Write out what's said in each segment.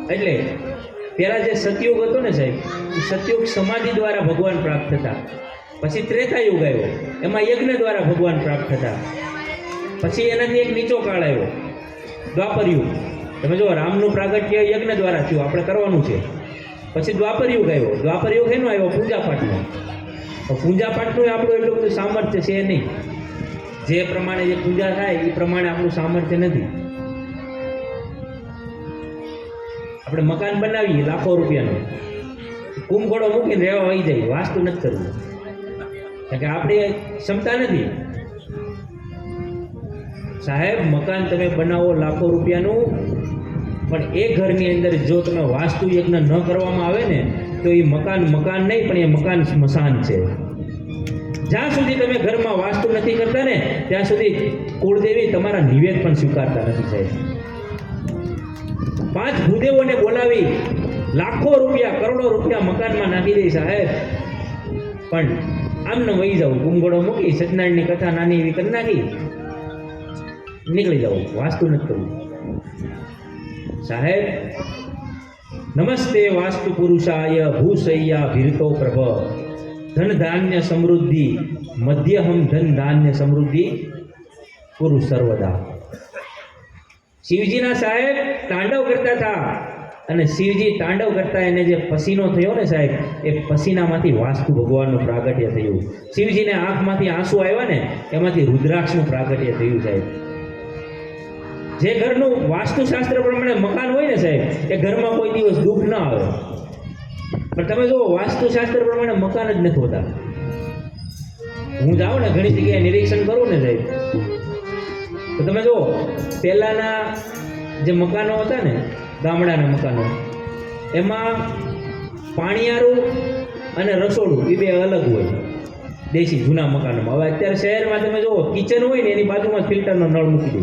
એટલે પહેલાં જે સતયુગ હતો ને સાહેબ, એ સતયુગ સમાધિ દ્વારા ભગવાન પ્રાપ્ત થતા. પછી ત્રેતાયુગ આવ્યો, એમાં યજ્ઞ દ્વારા ભગવાન પ્રાપ્ત થતા. પછી એનાથી એક નીચો કાળ આવ્યો, દ્વાપરયુગ. તમે જો રામનું પ્રાગટ્ય યજ્ઞ દ્વારા થયું, આપણે કરવાનું છે. પછી દ્વાપરયુગ આવ્યો. દ્વાપરયુગ એનો આવ્યો પૂજાપાઠનો. પૂજાપાઠનું આપણું એટલું બધું સામર્થ્ય છે નહીં. જે પ્રમાણે જે પૂજા થાય એ પ્રમાણે આપણું સામર્થ્ય નથી. આપણે મકાન બનાવીએ લાખો રૂપિયાનું, કુંભઘોડો મૂકીને રહેવા આવી જાય, વાસ્તુ નથી કરવું, કારણ કે આપણી ક્ષમતા નથી. સાહેબ, મકાન તમે બનાવો લાખો રૂપિયાનું, પણ એ ઘરની અંદર જો તમે વાસ્તુ યજ્ઞ ન કરવામાં આવે ને તો એ મકાન નહીં, પણ એ મકાન સ્મશાન છે. જ્યાં સુધી તમે ઘરમાં વાસ્તુ નથી કરતા ને ત્યાં સુધી કુળદેવી તમારા નિવેદ પણ સ્વીકારતા નથી સાહેબ. 5 ભૂદેવોને બોલાવી લાખો રૂપિયા, કરોડો રૂપિયા મકાનમાં નાખી દે સાહેબ, પણ આમને વહી જાવ, કુંભઘોડો મૂકી સત્યનારાયણની કથા નાની એવી કરી નાખી, નીકળી જાવ, વાસ્તુ નથી કરવું. સાહેબ, નમસ્તે વાસ્તુ પુરુષાય ભૂસૈયા ભીરતો પ્રભ, ધન ધાન્ય સમૃદ્ધિ મધ્યહમ, ધન ધાન્ય સમૃદ્ધિ પુરુ સર્વદા. શિવજીના સાહેબ તાંડવ કરતા હતા, અને શિવજી તાંડવ કરતા એને જે પસીનો થયો ને સાહેબ, એ પસીનામાંથી વાસ્તુ ભગવાનનું પ્રાગટ્ય થયું. શિવજીને આંખમાંથી આંસુ આવ્યા ને એમાંથી રુદ્રાક્ષનું પ્રાગટ્ય થયું સાહેબ. જે ઘરનું વાસ્તુશાસ્ત્ર પ્રમાણે મકાન હોય ને સાહેબ, એ ઘરમાં કોઈ દિવસ દુઃખ ન આવે. પણ તમે જો વાસ્તુશાસ્ત્ર પ્રમાણે મકાન જ નથી હોતા. હું જાઉં ને ઘણી જગ્યાએ નિરીક્ષણ કરું ને સાહેબ, તો તમે જો પહેલાંના જે મકાનો હતા ને, ગામડાના મકાનો, એમાં પાણીયારું અને રસોડું એ બે અલગ હોય દેશી જૂના મકાનોમાં. હવે અત્યારે શહેરમાં તમે જુઓ કિચન હોય ને એની બાજુમાં ફિલ્ટરનો નળ મૂકી દે,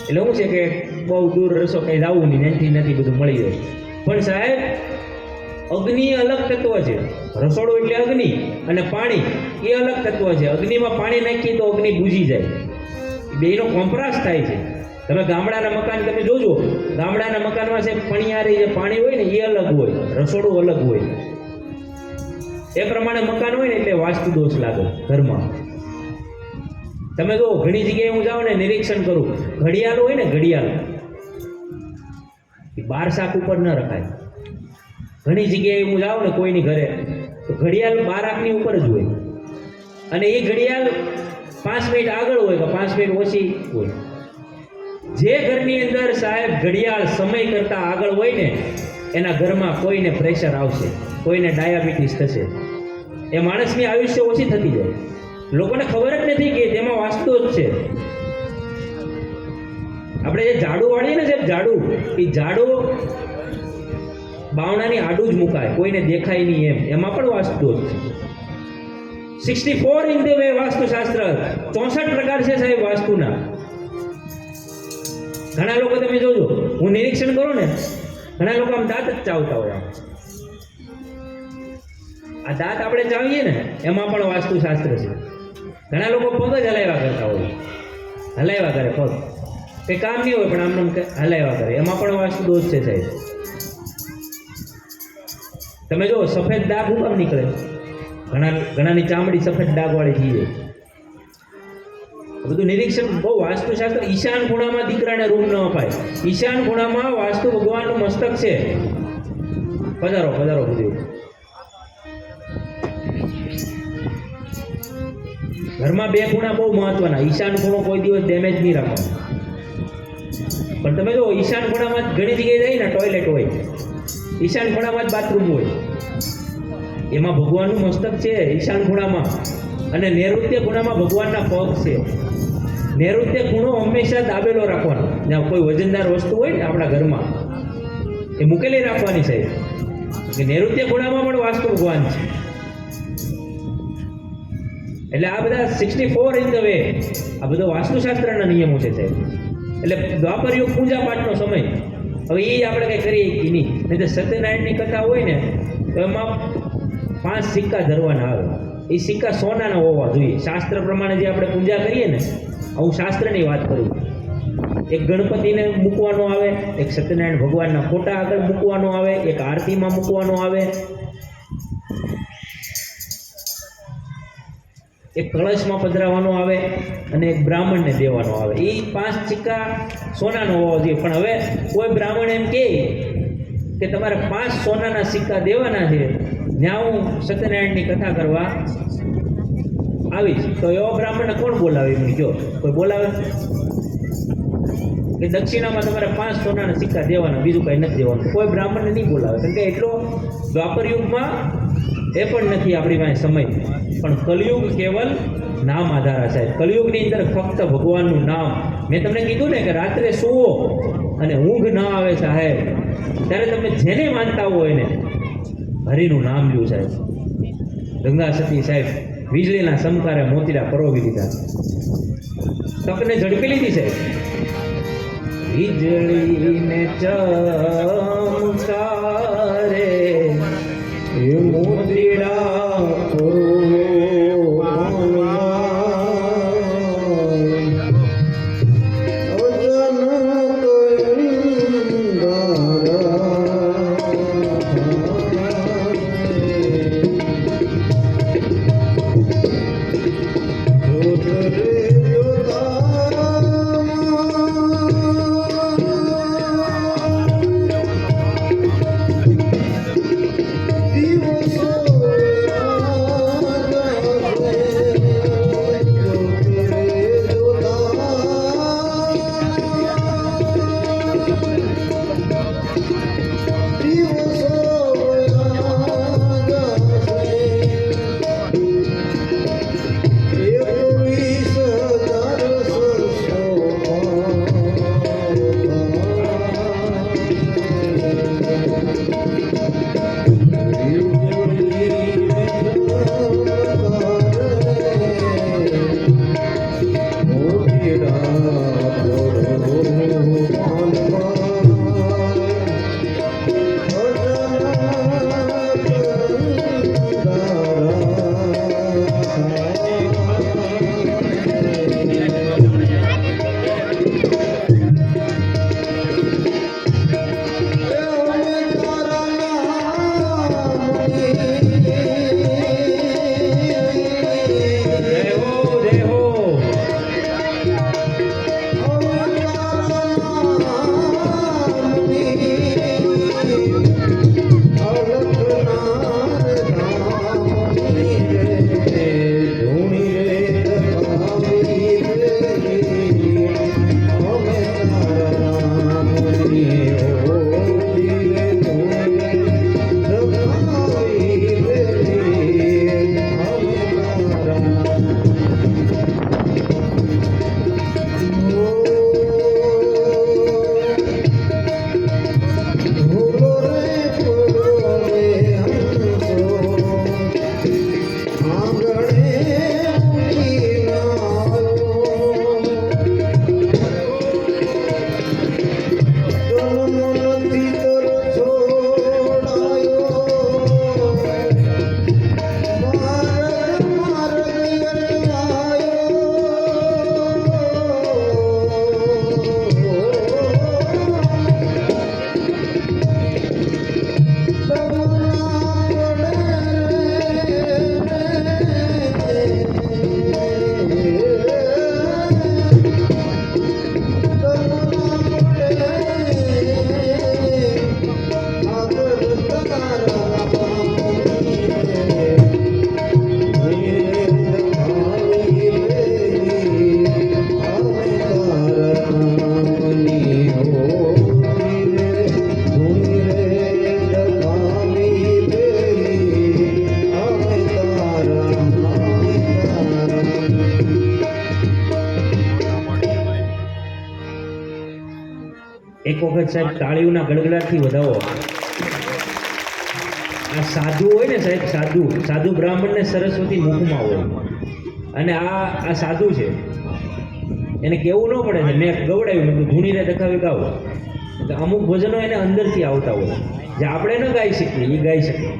એટલે શું છે કે બહુ દૂર રસો કંઈ જવું નહીં, એનાથી નથી બધું મળી જાય. પણ સાહેબ, અગ્નિ અલગ તત્વ છે. રસોડું એટલે અગ્નિ અને પાણી એ અલગ તત્વ છે. અગ્નિમાં પાણી નાખીએ તો અગ્નિ બુઝી જાય, બેનો કોમ્પ્રાસ થાય છે. તમે ગામડાના મકાન તમે જોજો, ગામડાના મકાનમાં છે પણિયારી જે પાણી હોય ને એ અલગ હોય, રસોડું અલગ હોય. એ પ્રમાણે મકાન હોય ને એટલે વાસ્તુ દોષ લાગે ઘરમાં. તમે જો ઘણી જગ્યાએ હું જાઉં ને નિરીક્ષણ કરું, ઘડિયાળ હોય ને, ઘડિયાળ એ 12 શાક ઉપર ન રખાય. ઘણી જગ્યાએ હું જાઉં ને કોઈની ઘરે, તો ઘડિયાળ 12 આંકની ઉપર જ હોય, અને એ ઘડિયાળ 5 મિનિટ આગળ હોય કે 5 મિનિટ ઓછી હોય. જે ઘરની અંદર સાહેબ ઘડિયાળ સમય કરતાં આગળ હોય ને એના ઘરમાં કોઈને પ્રેશર આવશે, કોઈને ડાયાબિટીસ થશે, એ માણસની આયુષ્ય ઓછી થતી જાય. લોકોને ખબર જ નથી કે તેમાં વાસ્તુ જ છે. આપણે જે ઝાડુ વાળીએ ને સાહેબ, ઝાડુ, એ ઝાડુ બાવણાની આડું જ મુકાય, કોઈને દેખાય નહીં એમ, એમાં પણ વાસ્તુ જ છે. 64 ઇન ધ વે વાસ્તુશાસ્ત્ર, 64 પ્રકાર છે સાહેબ વાસ્તુના. ઘણા લોકો તમે જોજો, હું નિરીક્ષણ કરું ને, ઘણા લોકો આમ દાંત જ ચાવતા હોય. આ દાંત આપણે ચાવીએ ને એમાં પણ વાસ્તુશાસ્ત્ર છે. ઘણા લોકો પગ જ હલાવ્યા કરતા હોય, હલાવ્યા કરે પગ, કંઈ કામ નહીં હોય પણ આમ હલાવ્યા કરે, એમાં પણ વાસ્તુ દોષ છે સાહેબ. તમે જો સફેદ ડાઘ ઉપર નીકળે, ઘણાની ચામડી સફેદ ડાઘવાળી થઈ જાય. બધું નિરીક્ષણ બહુ વાસ્તુશાસ્ત્ર. ઈશાન ખૂણામાં દીકરાને રૂમ ન અપાય. ઈશાન ખૂણામાં વાસ્તુ ભગવાનનું મસ્તક છે. પધારો પધારો બધું. ઘરમાં 2 ખૂણા બહુ મહત્વના. ઈશાન ખૂણો કોઈ દિવસ ડેમેજ નહીં રાખવાનો. પણ તમે જો ઈશાન ખૂણામાં ઘણી જગ્યાએ જાય ને ટોયલેટ હોય, ઈશાન ખૂણામાં જ બાથરૂમ હોય, એમાં ભગવાનનું મસ્તક છે ઈશાન ખૂણામાં. અને નૈઋત્ય ખૂણામાં ભગવાનના પગ છે. નૈઋત્ય ખૂણો હંમેશા દાબેલો રાખવાનો. જ્યાં કોઈ વજનદાર વસ્તુ હોય ને આપણા ઘરમાં, એ મૂકેલી રાખવાની સાહેબ. નૈઋત્ય ખૂણામાં પણ વાસ્તુ ભગવાન છે. એટલે આ બધા 64 ઇન ધ વે, આ બધો વાસ્તુશાસ્ત્રના નિયમો છે સાહેબ. એટલે દ્વાપરયુગ પૂજા પાઠનો સમય. હવે એ આપણે કંઈ કરીએ કે નહીં. નહીં તો સત્યનારાયણની કથા હોય ને તો એમાં 5 સિક્કા ધરવાના આવે. એ સિક્કા સોનાના હોવા જોઈએ. શાસ્ત્ર પ્રમાણે જે આપણે પૂજા કરીએ ને, હું શાસ્ત્રની વાત કરું, એક ગણપતિને મૂકવાનો આવે, એક સત્યનારાયણ ભગવાનના ફોટા આગળ મૂકવાનો આવે, એક આરતીમાં મૂકવાનો આવે, એક કળશમાં પધરાવવાનો આવે અને એક બ્રાહ્મણને દેવાનો આવે. એ 5 સિક્કા સોનાનો હોવો જોઈએ. પણ હવે કોઈ બ્રાહ્મણ એમ કહે કે તમારે 5 સોનાના સિક્કા દેવાના છે, જ્યાં હું સત્યનારાયણની કથા કરવા આવીશ, તો એવા બ્રાહ્મણને કોણ બોલાવે? એમ જો કોઈ બોલાવે કે દક્ષિણામાં તમારે 5 સોનાના સિક્કા દેવાના, બીજું કંઈ નથી દેવાનું? કોઈ બ્રાહ્મણને નહીં બોલાવે. કારણ કે એટલો દ્વાપર યુગમાં એ પણ નથી આપણી પાસે સમય. પણ કલયુગ કેવલ નામ આધારા સાહેબ. કલયુગની અંદર ફક્ત ભગવાનનું નામ. મેં તમને કીધું ને કે રાત્રે સૂવો અને ઊંઘ ન આવે સાહેબ, ત્યારે તમે જેને માનતા હોય એને હરિનું નામ લ્યું સાહેબ. ગંગા સતી સાહેબ વીજળીના સમકારે મોતીડા પરોવી દીધા, તકને ઝડપી લીધી સાહેબ. વીજળીને ચમકારે એ મોતીડા એક વખત સાહેબ તાળીઓના ગડગડાટથી વધાવો. આ સાધુ હોય ને સાહેબ, સાધુ બ્રાહ્મણને સરસ્વતી મુખમાં હોય, અને આ સાધુ છે, એને કેવું ન પડે છે મેં ગવડાવ્યું, મેં ધૂણીને દખાવી ગાવું. અમુક ભજનો એને અંદરથી આવતા હોય જે આપણે ન ગાઈ શકીએ, એ ગાઈ શકીએ.